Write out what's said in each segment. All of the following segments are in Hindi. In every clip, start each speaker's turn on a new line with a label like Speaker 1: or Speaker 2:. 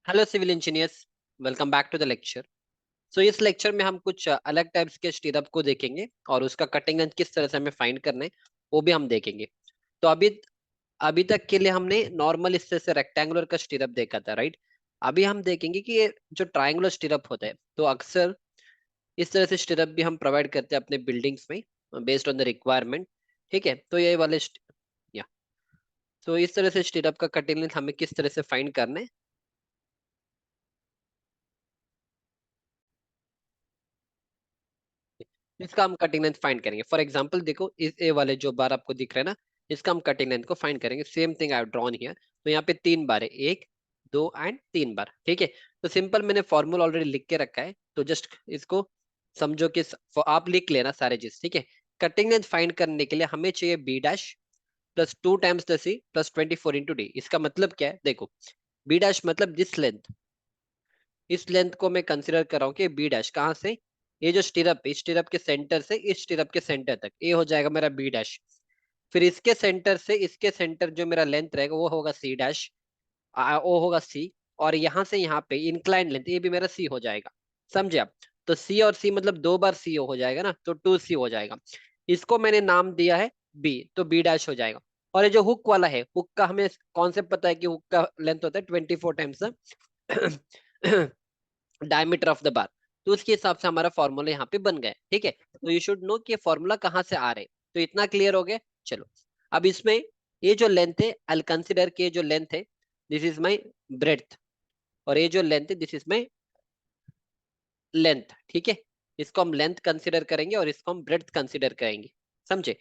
Speaker 1: Hello civil engineers, welcome back to the lecture. So इस लेक्चर में हम कुछ अलग टाइप्स के स्टीरअप को देखेंगे और उसका कटिंग एंड किस तरह से हमें फाइंड करना है वो भी हम देखेंगे। तो अभी अभी तक के लिए हमने नॉर्मल इस तरह से रेक्टेंगुलर का स्टीरअप देखा था, राइट। अभी हम देखेंगे कि ये जो ट्रायंगुलर स्टीरअप होता है, तो अक्सर इस तरह से स्टीरअप भी हम प्रोवाइड करते हैं अपने बिल्डिंग्स में बेस्ड ऑन द रिक्वायरमेंट। ठीक है, तो ये वाले या तो इस तरह से स्टीरअप का कटिंग लेंथ हमें किस तरह से फाइंड करना है, इसका हम कटिंग लेंथ फाइंड करेंगे। फॉर एग्जांपल देखो, इस ए वाले जो बार आपको दिख रहा है ना, इसका हम कटिंग लेंथ को फाइंड करेंगे। Same thing I have drawn here. तो यहाँ पे 3 बार है, 1, 2 एंड 3 बार। ठीक है, तो सिंपल मैंने फॉर्मूला ऑलरेडी लिख के रखा है, तो जस्ट इसको समझो कि आप लिख लेना सारे चीज। ठीक है, कटिंग लेंथ फाइंड करने के लिए हमें चाहिए B dash plus 2 times the C plus 24 into D. इसका मतलब क्या है, देखो, बी डैश मतलब दिस लेंथ, इस लेंथ को मैं कंसिडर कर रहा हूँ कि बी डैश कहाँ से, ये जो स्टीरअप है, इस स्टीरअप के सेंटर से इस स्टीरअप के सेंटर तक, ये हो जाएगा मेरा बी डैश। फिर इसके सेंटर से इसके सेंटर जो मेरा लेंथ रहेगा वो होगा सी डैश, वो होगा सी। और यहाँ से यहाँ पे इंक्लाइन लेंथ, ये भी मेरा सी हो जाएगा। समझे आप? तो सी और सी मतलब 2 बार सी हो जाएगा ना, तो 2 सी हो जाएगा। इसको मैंने नाम दिया है बी, तो बी डैश हो जाएगा। और ये जो हुक वाला है, हुक का हमें कॉन्सेप्ट पता है कि हुक का लेंथ होता है 24 टाइम्स डायमीटर ऑफ द बार। तो उसके हिसाब से हमारा फॉर्मूला यहाँ पे बन गया है। ठीक है, तो यू शुड नो कि फॉर्मूला कहाँ से आ रहे हैं। तो इतना क्लियर हो गया। चलो, अब इसमें ये जो लेंथ है, आई कंसिडर के जो लेंथ है, दिस इज माई ब्रेड्थ, और ये जो लेंथ है दिस इज माई लेंथ। ठीक है, इसको हम लेंथ कंसिडर करेंगे और इसको हम ब्रेड्थ कंसिडर करेंगे। समझे?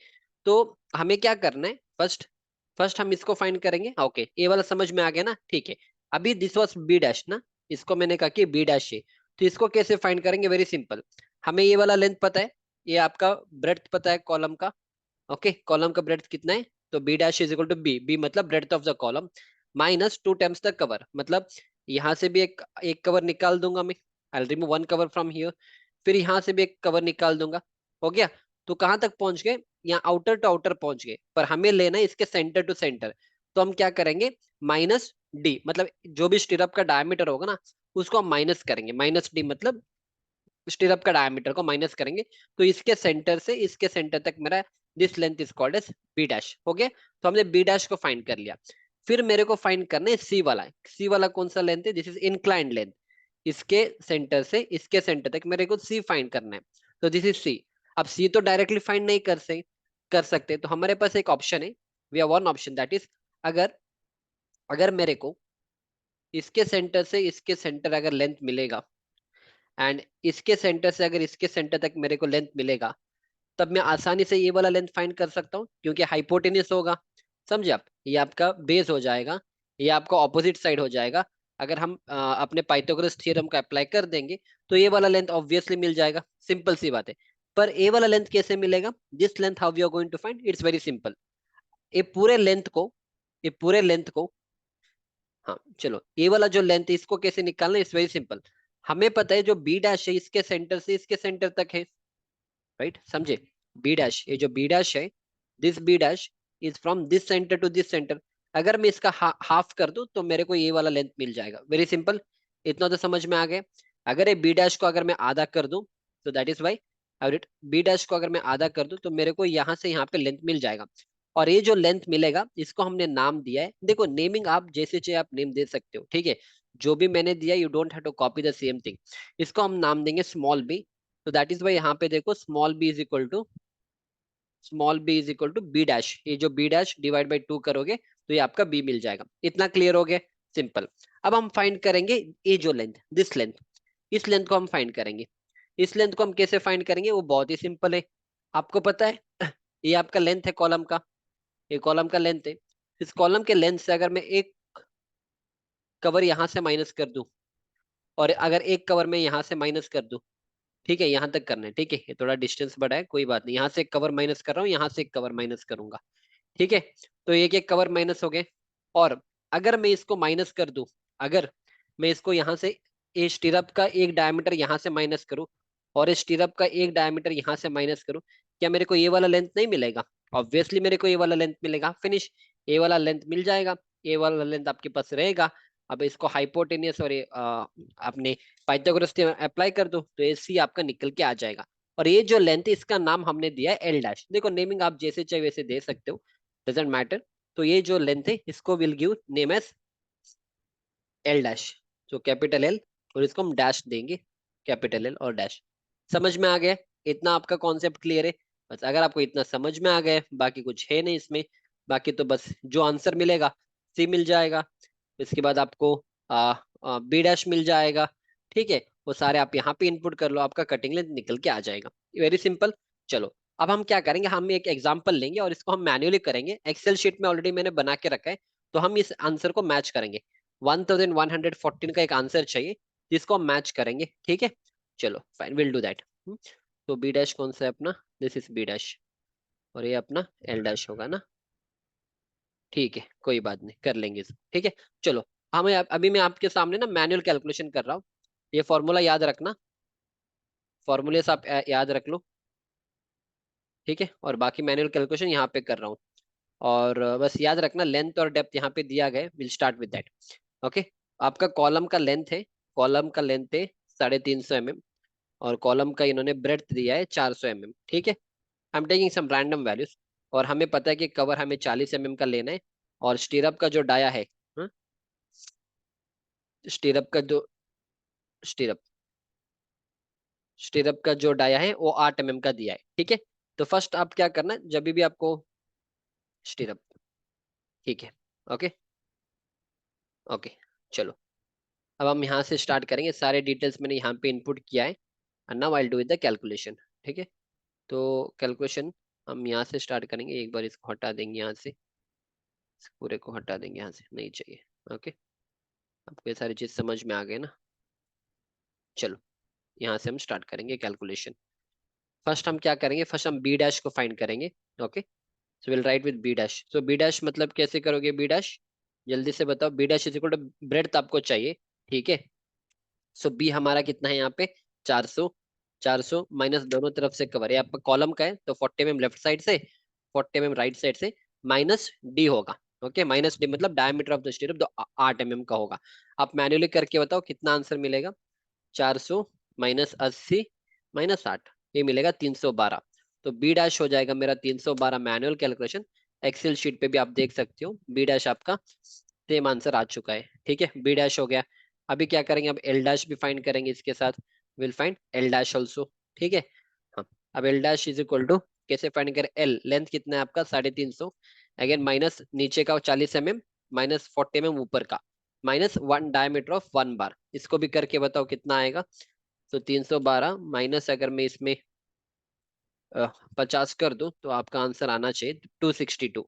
Speaker 1: तो हमें क्या करना है, फर्स्ट फर्स्ट हम इसको फाइंड करेंगे। ओके, ये वाला समझ में आ गया ना? ठीक है, अभी दिस वाज बी डैश ना, इसको मैंने कहा कि बी डैश है। तो इसको कैसे फाइंड करेंगे? Very simple. हमें ये वाला लेंथ पता है, ये आपका ब्रेड्थ पता है कॉलम का। ओके, कॉलम का ब्रेड्थ कितना है? तो B dash is equal to B, B मतलब breadth of the column, minus 2 times the cover. मतलब यहाँ से भी एक एक कवर निकाल दूंगा मैं, I remove 1 cover from here. फिर यहाँ से भी एक कवर निकाल दूंगा। हो गया? तो कहाँ तक पहुंच गए? यहाँ आउटर टू आउटर पहुंच गए, पर हमें लेना है इसके सेंटर टू सेंटर। तो हम क्या करेंगे? माइनस डी, मतलब जो भी स्टिरअप का डायमीटर होगा ना, उसको हम माइनस करेंगे। माइनस डी मतलब स्टिरअप का डायमीटर को माइनस करेंगे। तो इसके सेंटर से इसके सेंटर तक मेरा this length is called as B dash. हो गया? तो हमने बी डैश को फाइंड कर लिया। फिर मेरे को फाइंड करना है सी वाला। सी वाला कौन सा लेंथ है? This is inclined length. इसके सेंटर से इसके सेंटर तक मेरे को सी फाइंड करना है। तो दिस इज सी। अब सी तो डायरेक्टली फाइंड नहीं कर सकते, तो हमारे पास एक ऑप्शन है। We have one option, that is, अगर अगर मेरे को इसके सेंटर से इसके सेंटर अगर लेंथ मिलेगा, एंड इसके सेंटर से अगर इसके सेंटर तक मेरे को लेंथ मिलेगा, तब मैं आसानी से ये वाला लेंथ फाइंड कर सकता हूँ, क्योंकि हाइपोटेन्यूस होगा। समझे आप? ये आपका बेस हो जाएगा, ये आपका ऑपोजिट साइड हो जाएगा। अगर हम अपने पाइथागोरस थ्योरम को अप्लाई कर देंगे, तो ये वाला लेंथ ऑब्वियसली मिल जाएगा। सिंपल सी बात है। पर ये वाला लेंथ कैसे मिलेगा? This length how we are going to find? It's very simple. ये पूरे लेंथ को ये पूरे लेंथ को हाँ चलो, ये वाला जो लेंथ है इसको कैसे निकालना है? It's very simple. हमें पता है जो बी डैश है इसके सेंटर से इसके सेंटर तक है, राइट। समझे? बी डैश, ये जो बी डैश है, this B dash is from this centre to this centre. अगर मैं इसका हाफ कर दूं तो मेरे को ये वाला लेंथ मिल जाएगा। Very simple. इतना तो समझ में आ गया। अगर ये बी डैश को अगर मैं आधा कर दूं, तो that is why B dash को अगर मैं आधा कर दूं तो मेरे को यहाँ से यहाँ पे लेंथ मिल जाएगा। और ये जो लेंथ मिलेगा इसको हमने नाम दिया है, देखो नेमिंग आप जैसे चाहे आप नेम दे सकते हो। ठीक है, जो भी मैंने दिया, you don't have to copy the same thing. इसको हम नाम देंगे स्मॉल बी। तो दैट इज वाई यहाँ पे देखो, small B is equal to B dash. ये जो बी डैश डिवाइड बाई 2 करोगे तो ये आपका बी मिल जाएगा। इतना क्लियर हो गया? सिंपल। अब हम फाइंड करेंगे ये जो लेंथ, दिस लेंथ, इस लेंथ को हम फाइंड करेंगे। इस लेंथ को हम कैसे फाइंड करेंगे? वो बहुत ही सिंपल है। आपको पता है ये आपका लेंथ है कॉलम का, ये कॉलम का लेंथ है। इस कॉलम के लेंथ से अगर मैं एक कवर यहां से माइनस कर दूं, और अगर एक कवर मैं यहां से माइनस कर दूं, ठीक है, यहां तक करना है। ठीक है, ये थोड़ा डिस्टेंस बड़ा है, कोई बात नहीं। यहाँ से एक कवर माइनस कर रहा हूँ, यहाँ से एक कवर माइनस करूंगा। ठीक है, तो एक एक कवर माइनस हो गए। और अगर मैं इसको माइनस कर दूं, अगर मैं इसको यहाँ से, ये स्टीरअप का एक डायमीटर यहाँ से माइनस करूं, और इस स्टीरअप का एक डायमीटर यहाँ से माइनस करूं, क्या मेरे को ये वाला लेंथ नहीं मिलेगा? ऑब्वियसली मेरे को ये वाला लेंथ मिलेगा। फिनिश, ये वाला लेंथ मिल जाएगा, ये वाला लेंथ आपके पास रहेगा। अब इसको हाइपोटेनियस और अपने पाइथागोरस थ्योरम अप्लाई कर दो तो ये सी आपका निकल के आ जाएगा। और ये जो लेंथ है इसका नाम हमने दिया है एल डैश। देखो नेमिंग आप जैसे चाहे वैसे दे सकते हो, डजेंट मैटर। तो ये जो लेंथ है इसको will give name as L dash, जो कैपिटल एल, और इसको हम डैश देंगे, कैपिटल एल और डैश। समझ में आ गया? इतना आपका कॉन्सेप्ट क्लियर है? बस अगर आपको इतना समझ में आ गया, बाकी कुछ है नहीं इसमें, बाकी तो बस जो आंसर मिलेगा सी मिल जाएगा, इसके बाद आपको बी डैश मिल जाएगा। ठीक है, वो सारे आप यहाँ पे इनपुट कर लो, आपका कटिंग लेंथ निकल के आ जाएगा। Very simple. चलो अब हम क्या करेंगे, हम एक एग्जांपल लेंगे और इसको हम मैन्युअली करेंगे। एक्सेल शीट में ऑलरेडी मैंने बना के रखा है, तो हम इस आंसर को मैच करेंगे। 1114 का एक आंसर चाहिए जिसको हम मैच करेंगे। ठीक है, चलो फाइन, विल डू दैट। तो बी डैश कौन सा है अपना, दिस इज बी डैश, और ये अपना एल डैश होगा ना। ठीक है, कोई बात नहीं, कर लेंगे इसको। ठीक है, चलो हमें अभी मैं आपके सामने ना मैनुअल कैलकुलेशन कर रहा हूँ। ये फॉर्मूला याद रखना, फॉर्मूले से आप याद रख लो। ठीक है, और बाकी मैनुअल कैलकुलेशन यहाँ पे कर रहा हूँ। और बस याद रखना लेंथ और डेप्थ यहाँ पे दिया गया, will start with that. Okay, आपका कॉलम का लेंथ है, कॉलम का लेंथ है 350 mm, और कॉलम का इन्होंने ब्रेड्थ दिया है 400 mm। ठीक है, I am taking some random values. और हमें पता है कि कवर हमें 40 mm का लेना है, और स्टीरअप का जो डाया है, स्टीरअप का जो स्टीरअप स्टीरअप का जो डाया है वो 8 mm का दिया है। ठीक है, तो फर्स्ट आप क्या करना, जब भी आपको स्टीरअप, ठीक है, ओके ओके, चलो अब हम यहाँ से स्टार्ट करेंगे। सारे डिटेल्स मैंने यहाँ पे इनपुट किया है, and now I will do the calculation. ठीक है, तो कैलकुलेशन हम यहाँ से स्टार्ट करेंगे। एक बार इसको हटा देंगे यहाँ से, इस पूरे को हटा देंगे, यहाँ से नहीं चाहिए। ओके, आपको ये सारी चीज समझ में आ गई ना। चलो यहाँ से हम स्टार्ट करेंगे कैलकुलेशन। फर्स्ट हम क्या करेंगे, फर्स्ट हम बी डैश को फाइंड करेंगे। Okay, so will write with B dash. So B dash मतलब कैसे करोगे बी डैश, जल्दी से बताओ। B dash is equal to breadth आपको चाहिए। ठीक है, सो बी हमारा कितना है यहाँ पे 400, 400 माइनस दोनों तरफ से कवर है, आपका कॉलम का है तो 40 mm लेफ्ट साइड से, 40 mm राइट साइड से, माइनस डी होगा। ओके, माइनस डी मतलब डायमीटर ऑफ द स्टीरअप तो 8 mm का होगा। आप मैन्युअली करके बताओ कितना आंसर मिलेगा। 400 माइनस 80 माइनस 8, ये मिलेगा 312। तो बी डैश हो जाएगा मेरा 312 मैनुअल कैलकुलेशन। एक्सेल शीट पे भी आप देख सकते हो बी डैश आपका सेम आंसर आ चुका है। ठीक है, बी डैश हो गया। अभी क्या करेंगे, अब एल डैश भी फाइंड करेंगे इसके साथ, will find L dash also. ठीक है, हाँ, अब L dash is equal to कैसे फाइंड करें, एल लेंथ कितना है आपका 350, अगेन माइनस नीचे का 40 mm, माइनस 40 mm ऊपर का, माइनस 1 डायमीटर ऑफ 1 बार। इसको भी करके बताओ कितना आएगा। तो 312 माइनस अगर मैं इसमें 50 कर दूं तो आपका आंसर आना चाहिए 262।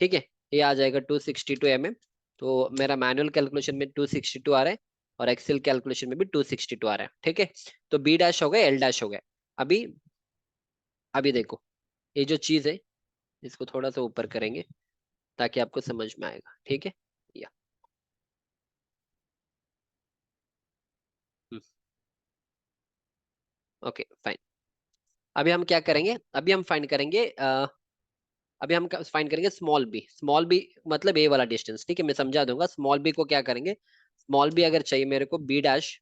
Speaker 1: ठीक है, ये आ जाएगा 262 mm। तो मेरा मैनुअल कैलकुलेशन में 262 आ रहा है, और एक्सेल कैलकुलेशन में भी 262 आ रहा है। ठीक है, तो बी डैश हो गया, एल डैश हो गया। अभी अभी देखो, ये जो चीज है इसको थोड़ा सा ऊपर करेंगे ताकि आपको समझ में आएगा। ठीक है, या ओके फाइन। अभी हम क्या करेंगे, अभी हम फाइंड करेंगे अभी हम फाइंड करेंगे स्मॉल बी। स्मॉल बी मतलब ए वाला डिस्टेंस। ठीक है, मैं समझा दूंगा। स्मॉल बी को क्या करेंगे, स्मॉल बी अगर चाहिए मेरे को B dash,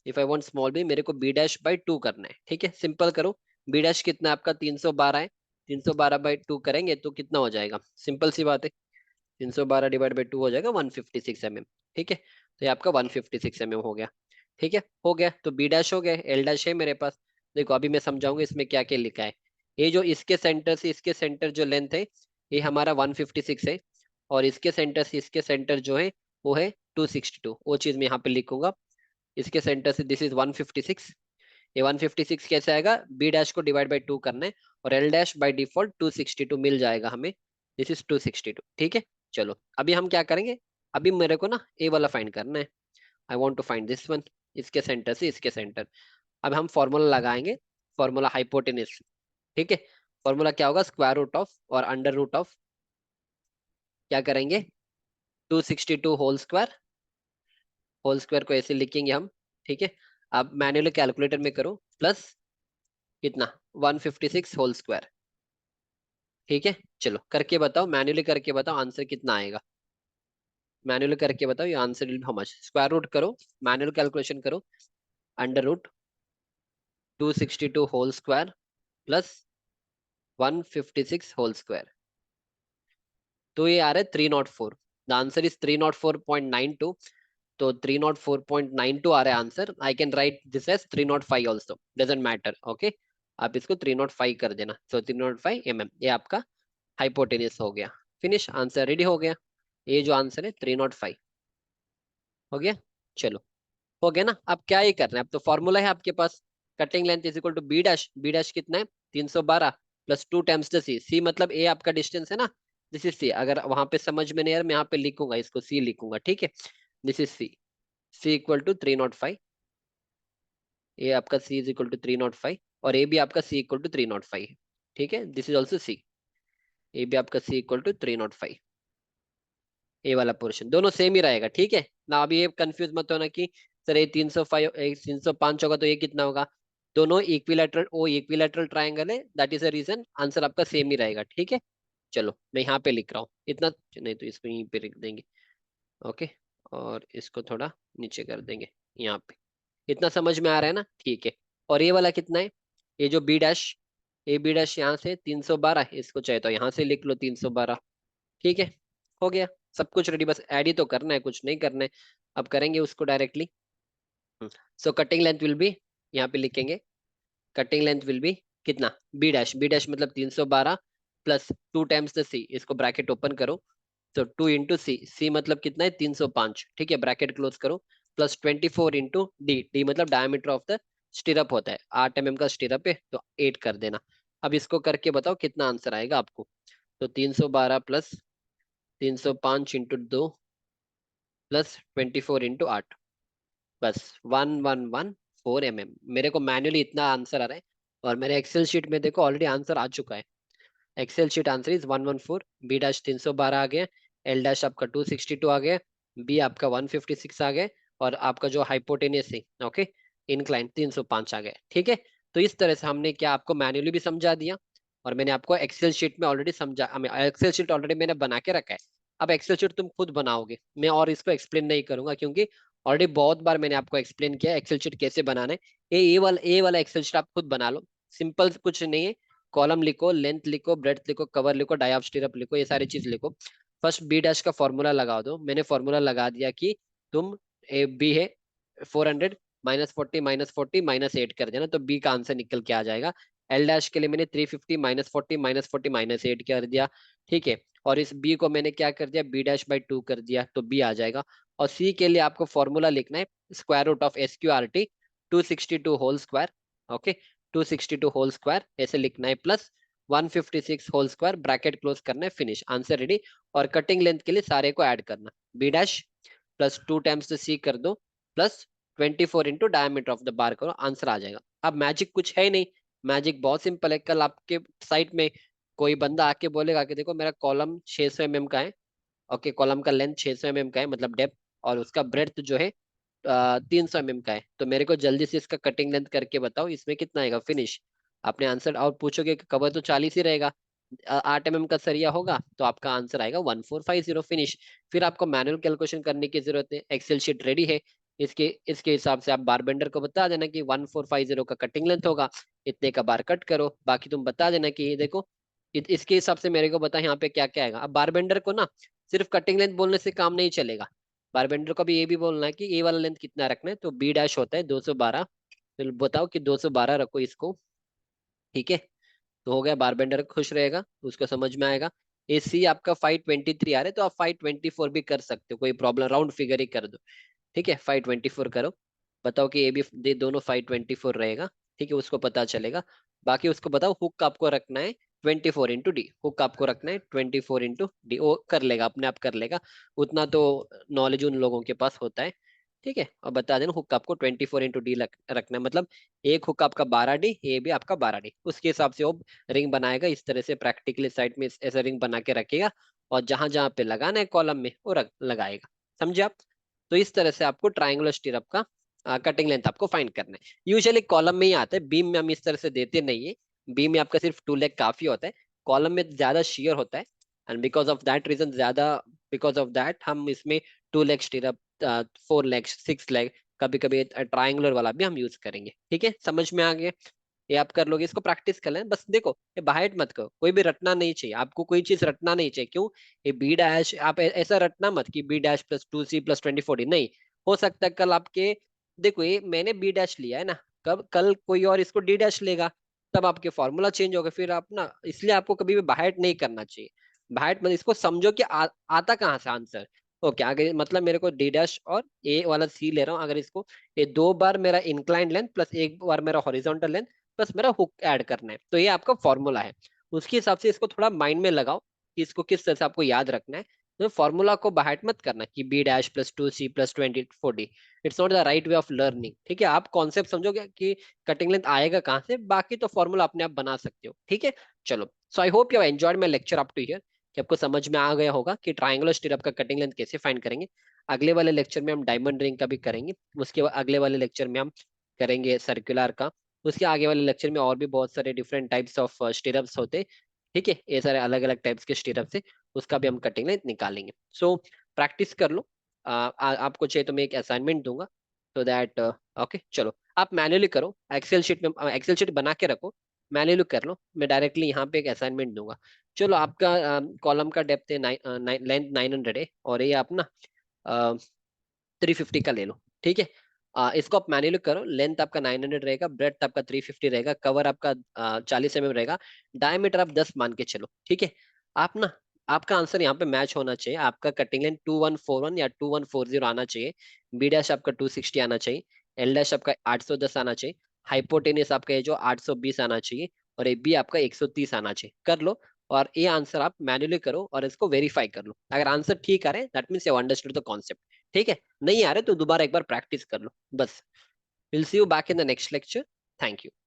Speaker 1: if I want small B मेरे को बी डैश बाई 2 करना है। ठीक है, सिंपल करो। बी डैश कितना है आपका 312 है, 312/2 करेंगे तो कितना हो जाएगा, सिंपल सी बात है, 312 डिवाइड बाई 2 हो जाएगा 156 mm। ठीक है, तो ये आपका 156 mm हो गया। ठीक है, हो गया। तो बी डैश हो गया, एल डैश है मेरे पास। देखो अभी मैं समझाऊंगा इसमें क्या क्या लिखा है। ये जो इसके सेंटर से इसके सेंटर जो लेंथ है ये हमारा 156 है, और इसके सेंटर से इसके सेंटर जो है वो है 262। वो चीज मैं यहाँ पे लिखूंगा। इसके सेंटर से दिस इज 156, ये 156 कैसे आएगा, बी डैश को डिवाइड बाई 2 करना है, और एल डैश बाई डिफॉल्ट 262 मिल जाएगा हमें। This is 262। ठीक है, चलो अभी हम क्या करेंगे, अभी मेरे को ना ए वाला फाइंड करना है। I want to find this one, इसके सेंटर से इसके सेंटर। अब हम फॉर्मूला लगाएंगे, फॉर्मूला हाइपोटेनिस। ठीक है, फॉर्मूला क्या होगा, स्क्वायर रूट ऑफ और अंडर रूट ऑफ, क्या करेंगे 262 होल स्क्वायर को ऐसे लिखेंगे हम। ठीक है, अब मैन्युअली कैलकुलेटर में करो, प्लस कितना 156 होल स्क्वायर। ठीक है, चलो करके बताओ, मैन्युअली करके बताओ आंसर कितना आएगा। मैनुअल करके बताओ, ये answer will be how much. Square root करो, मैनुअल कैलकुलेशन करो, under root 262 whole square plus 156 whole square, तो ये आ रहा है 304। The answer is 304.92। तो 304.92 आ रहा है answer. I can write this as 305 also, doesn't matter. Okay, आप इसको 305 कर देना। सो 305 mm ये आपका हाइपोटेनियस हो गया। फिनिश, आंसर रेडी हो गया। ये जो आंसर है 305 हो गया। चलो, हो गया ना। अब क्या ये करना है, अब तो फॉर्मूला है आपके पास। Cutting length is equal to B dash, B dash कितना है 312 plus 2 times the C, C मतलब ए आपका डिस्टेंस है ना, दिस इज सी। अगर वहां पे समझ में नहीं आ रहा, मैं यहाँ पे लिखूंगा, इसको सी लिखूंगा, ठीक है। This is C, C equal to 305। ए आपका सी इज इक्वल टू 305 और ए भी आपका सी इक्वल टू 305 है, ठीक है। दिस इज ऑल्सो सी, ए भी आपका सी इक्वल टू 305। ए वाला पोर्शन दोनों सेम ही रहेगा, ठीक है ना। अभी ये कंफ्यूज मत होना कि सर ये 305 305 होगा तो ये कितना होगा। दोनों इक्विलैटरल, ओ इक्विलैटरल ट्रायंगल है, that is the reason answer आपका सेम ही रहेगा, ठीक है। चलो मैं यहाँ पे लिख रहा हूँ इतना, नहीं तो इसको यहीं पे लिख देंगे। ओके, और इसको थोड़ा नीचे कर देंगे यहाँ पे। इतना समझ में आ रहा है ना, ठीक है। और ये वाला कितना है, ये जो B dash, A B dash यहाँ से 312, इसको चाहे तो यहाँ से लिख लो 312, ठीक है। हो गया, सब कुछ रेडी, बस ऐड ही तो करना है, कुछ नहीं करना है। अब करेंगे उसको directly. So cutting length will be, यहाँ पे लिखेंगे कटिंग लेंथ विल बी कितना, बी डैश, बी डैश मतलब 312 प्लस 2 टाइम्स द सी, इसको ब्रैकेट ओपन करो। तो 2 इंटू सी, सी मतलब कितना है 305, ठीक है, ब्रैकेट क्लोज करो। प्लस 24 इंटू डी, डी मतलब डायमीटर ऑफ द स्टिरअप होता है, 8 mm का स्टिरअप है तो 8 कर देना। अब इसको करके बताओ कितना आंसर आएगा आपको। तो 312 प्लस 305 इंटू 2 प्लस 24 इंटू 8, बस 1114 mm। मेरे को मैन्युअली इतना आंसर आ रहा है, और मेरे एक्सेल शीट में देखो ऑलरेडी आंसर आ चुका है। Excel sheet answer is 114, B dash 312 आ गया, एल डैश आपका 262 आ गया, बी आपका 156 आ गया, और आपका जो हाइपोटेनियस है, ओके, इंक्लाइन 305 आ गया, ठीक है। तो इस तरह से हमने क्या आपको मैन्युअली भी समझा दिया, और मैंने आपको एक्सेल शीट में ऑलरेडी समझा, एक्सेल शीट ऑलरेडी मैंने बना के रखा है। अब एक्सेल शीट तुम खुद बनाओगे, मैं और इसको एक्सप्लेन नहीं करूंगा, क्योंकि ऑलरेडी बहुत बार मैंने आपको एक्सप्लेन किया एक्सेल शीट कैसे बनाना है। ए वाला एक्सेल शीट आप खुद बना लो, सिंपल कुछ नहीं है। कॉलम लिखो, लेंथ लिखो, ब्रेड्थ लिखो, कवर लिखो, डाई स्टिरअप लिखो, ये सारी चीज लिखो। फर्स्ट बी डैश का फॉर्मूला लगा दो, मैंने फॉर्मूला लगा दिया कि तुम ए बी है 400 -40 -40 -8 कर देना, तो बी का आंसर निकल के आ जाएगा। एल डैश के लिए मैंने 350 -40 -40 -8 कर दिया, ठीक है। और इस बी को मैंने क्या कर दिया, बी डैश बाई 2 कर दिया, तो बी आ जाएगा। और सी के लिए आपको फॉर्मूला लिखना है square root of SQRT 262 whole square, okay, 262 whole square ऐसे लिखना है, plus 156 whole square, bracket close करना है, फिनिश, आंसर रेडी। और कटिंग लेंथ के लिए सारे को ऐड करना, B dash plus 2 times the C कर दो, plus 24 into diameter of the bar करो, आंसर आ जाएगा। अब मैजिक कुछ है ही नहीं, मैजिक बहुत सिंपल है। कल आपके साइट में कोई बंदा आके बोलेगा कि देखो मेरा कॉलम 600 mm का है, ओके, कॉलम का लेंथ 600 mm का है, मतलब डेप्थ, और उसका ब्रेड्थ जो है 300 mm का है, तो मेरे को जल्दी से इसका कटिंग लेंथ करके बताओ इसमें कितना आएगा, फिनिश। आपने आंसर और पूछोगे कि कवर तो 40 ही रहेगा, 8 mm का सरिया होगा, तो आपका आंसर आएगा 1450, फिनिश। फिर आपको मैनुअल कैलकुलेशन करने की जरूरत है, एक्सेल शीट रेडी है। इसके इसके हिसाब से आप बार बेंडर को बता देना कि 1450 का कटिंग लेंथ होगा, इतने का बार कट करो, बाकी तुम बता देना कि ये देखो इसके हिसाब से मेरे को बता यहाँ पे क्या क्या आएगा। अब बार बेंडर को ना सिर्फ कटिंग लेंथ बोलने से काम नहीं चलेगा, बारबेंडर को भी ये भी बोलना है कि ए वाला लेंथ कितना रखना है, तो बी डैश होता है 212, तो बताओ कि 212 रखो इसको, ठीक है। तो हो गया, बारबेंडर खुश रहेगा, उसको समझ में आएगा। ए सी आपका 523 आ रहा है, तो आप 524 भी कर सकते हो, कोई प्रॉब्लम, राउंड फिगर ही कर दो, ठीक है, 524 करो। बताओ कि ए बी दे दोनों 524 रहेगा, ठीक है, उसको पता चलेगा। बाकी उसको बताओ हुक आपको रखना है 24 इंटू डी, हुक आपको रखना है 24 इंटू डी, वो कर लेगा, अपने आप कर लेगा, उतना तो नॉलेज उन लोगों के पास होता है, ठीक है। और बता देना हुक आपको 24 इंटू डी रखना है, मतलब एक हुक आपका 12D, ये भी आपका 12D, उसके हिसाब से वो रिंग बनाएगा। इस तरह से प्रैक्टिकली साइट में ऐसा रिंग बना के रखेगा, और जहां जहां पे लगाना है कॉलम में वो लगाएगा, समझे आप। तो इस तरह से आपको ट्राइंगुलर स्टीरअप का कटिंग लेंथ आपको फाइंड करना है। यूजुअली कॉलम में ही आता है, बीम में हम इस तरह से देते नहीं है। बीम में आपका सिर्फ 2 लेग काफी होता है, कॉलम में ज्यादा शेयर होता है, and because of that reason ज्यादा, बिकॉज ऑफ दैट हम इसमें 2 लेग स्टीरअप, 4 लेग, 6 लेग, कभी कभी ट्रायंगुलर वाला भी हम यूज करेंगे। ठीक है, समझ में आ गया? ये आप कर लोगे, इसको प्रैक्टिस कर लें। बस देखो, ये बाहर मत करो, कोई भी रटना नहीं चाहिए आपको, कोई चीज रटना नहीं चाहिए। क्यों? ये बी डैश आप ऐसा रटना मत कि B dash plus 2c plus 2040, नहीं। हो सकता है कल आपके, देखो ये मैंने बी डैश लिया है ना, कब कल कोई और इसको डी डैश लेगा, तब आपके फॉर्मूला चेंज होगा, फिर आप ना, इसलिए आपको कभी भी बाहर नहीं करना चाहिए। बाहर मतलब इसको समझो कि आता कहाँ से आंसर। ओके, आगे मतलब मेरे को डी डैश और ए वाला सी ले रहा हूँ, अगर इसको, ये 2 बार मेरा इंक्लाइंड लेंथ प्लस 1 बार मेरा हॉरिजॉन्टल लेंथ बस मेरा हुक ऐड करना है, तो ये आपका फॉर्मूला है। उसके हिसाब से इसको थोड़ा माइंड में लगाओ कि इसको किस तरह से आपको याद रखना है। तो फॉर्मूला को बाहर मत करना कि B dash plus 2c plus 2040, it's not the right way of learning. ठीक है, आप कॉन्सेप्ट समझोगे कि कटिंग लेंथ आएगा कहाँ से, बाकी तो फॉर्मूला अपने आप बना सकते हो। ठीक है, चलो, so I hope you enjoyed my lecture up to here, कि आपको समझ में आ गया होगा कि ट्राइंगुलर स्टीरअप का कटिंग लेंथ कैसे फाइंड करेंगे। अगले वाले लेक्चर में हम डायमंड रिंग का भी करेंगे, उसके अगले वाले लेक्चर में हम करेंगे सर्कुलर का, उसके आगे वाले लेक्चर में और भी बहुत सारे डिफरेंट टाइप्स ऑफ स्टीरअप्स होते। ठीक है, ये सारे अलग अलग टाइप्स के स्टीरअप्स है, उसका भी हम कटिंग लेंथ निकालेंगे। सो प्रैक्टिस कर लो। आपको चाहिए तो मैं एक असाइनमेंट दूंगा, तो दैट ओके। चलो, आप मैन्युअली करो, एक्सेल शीट में, एक्सेल शीट बना के रखो, मैन्युअली कर लो, मैं डायरेक्टली यहाँ पे एक असाइनमेंट दूंगा। चलो, आपका कॉलम का डेप्थ है लेंथ 900 है, और ये आप ना 350 का ले लो। ठीक है, इसको आप मैन्युअली करो। लेंथ आपका 900 रहेगा, ब्रेड्थ आपका 350 रहेगा, कवर आपका 40 mm रहेगा, डायमीटर आप 10 मान के चलो। ठीक है, आप ना, आपका आंसर यहाँ पे मैच होना चाहिए, आपका कटिंग लेंथ 2141 या 2140 आना चाहिए, बी डैश आपका 260 आना चाहिए, एल डैश आपका 810 आना चाहिए, हाइपोटेनियस आपका ये जो 820 आना चाहिए, और ए बी आपका 130 आना चाहिए। कर लो, और ये आंसर आप मैन्युअली करो और इसको वेरीफाई कर लो। अगर आंसर ठीक आ रहे, that means you understood the concept. ठीक है, नहीं आ रहे तो दोबारा एक बार प्रैक्टिस कर लो बस। Will see you back in the next lecture. Thank you.